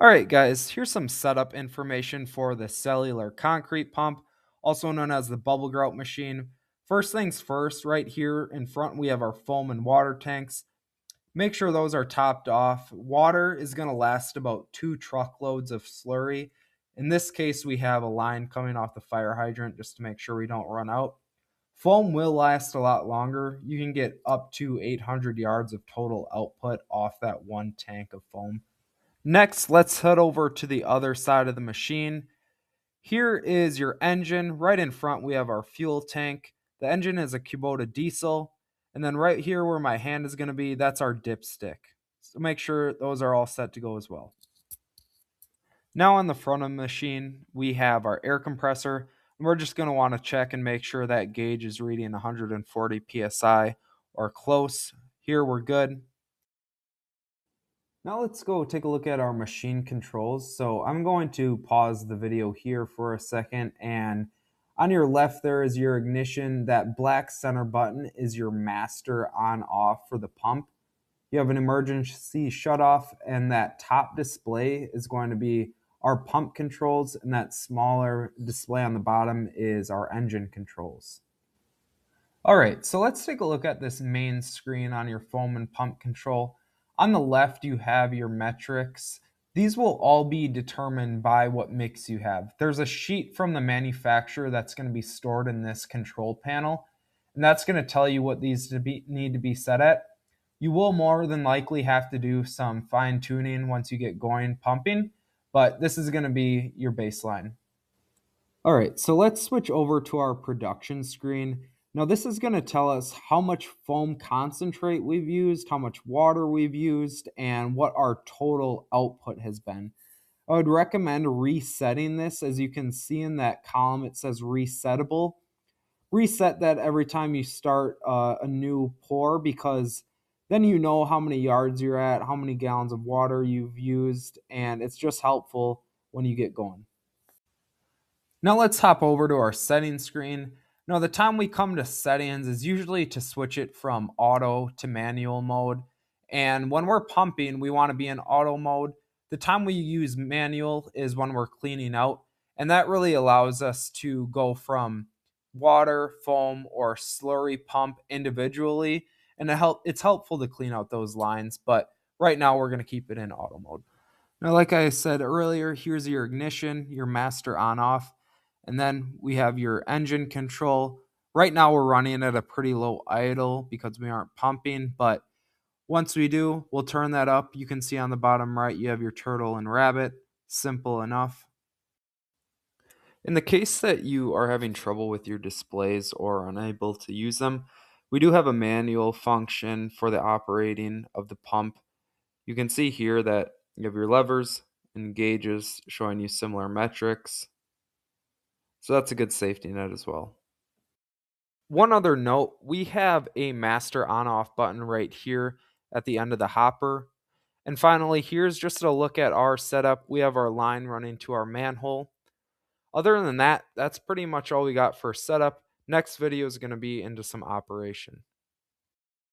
All right, guys, here's some setup information for the cellular concrete pump, also known as the bubble grout machine. First things first, right here in front, we have our foam and water tanks. Make sure those are topped off. Water is going to last about 2 truckloads of slurry. In this case, we have a line coming off the fire hydrant just to make sure we don't run out. Foam will last a lot longer. You can get up to 800 yards of total output off that one tank of foam. Next, let's head over to the other side of the machine. Here is your engine. Right in front, we have our fuel tank. The engine is a Kubota diesel. And then right here where my hand is going to be, that's our dipstick. So make sure those are all set to go as well. Now on the front of the machine, we have our air compressor. And we're just going to want to check and make sure that gauge is reading 140 PSI or close. Here we're good. Now let's go take a look at our machine controls. So I'm going to pause the video here for a second, and on your left there is your ignition. That black center button is your master on off for the pump. You have an emergency shut off, and that top display is going to be our pump controls, and that smaller display on the bottom is our engine controls. All right, so let's take a look at this main screen on your foam and pump control. On the left, you have your metrics. These will all be determined by what mix you have. There's a sheet from the manufacturer that's going to be stored in this control panel, and that's going to tell you what these need to be set at. You will more than likely have to do some fine tuning once you get going pumping, but this is going to be your baseline. All right, so let's switch over to our production screen. Now this is going to tell us how much foam concentrate we've used, how much water we've used, and what our total output has been. I would recommend resetting this. As you can see in that column, it says resettable. Reset that every time you start a new pour, because then you know how many yards you're at, how many gallons of water you've used, and it's just helpful when you get going. Now let's hop over to our settings screen. Now the time we come to settings is usually to switch it from auto to manual mode. And when we're pumping, we want to be in auto mode. The time we use manual is when we're cleaning out. And that really allows us to go from water, foam, or slurry pump individually. And it's helpful to clean out those lines. But right now we're going to keep it in auto mode. Now, like I said earlier, here's your ignition, your master on off. And then we have your engine control. Right now we're running at a pretty low idle because we aren't pumping, but once we do, we'll turn that up. You can see on the bottom right, you have your turtle and rabbit. Simple enough. In the case that you are having trouble with your displays or unable to use them, we do have a manual function for the operating of the pump. You can see here that you have your levers and gauges showing you similar metrics. So that's a good safety net as well. One other note, we have a master on-off button right here at the end of the hopper. And finally, here's just a look at our setup. We have our line running to our manhole. Other than that, that's pretty much all we got for setup. Next video is going to be into some operation.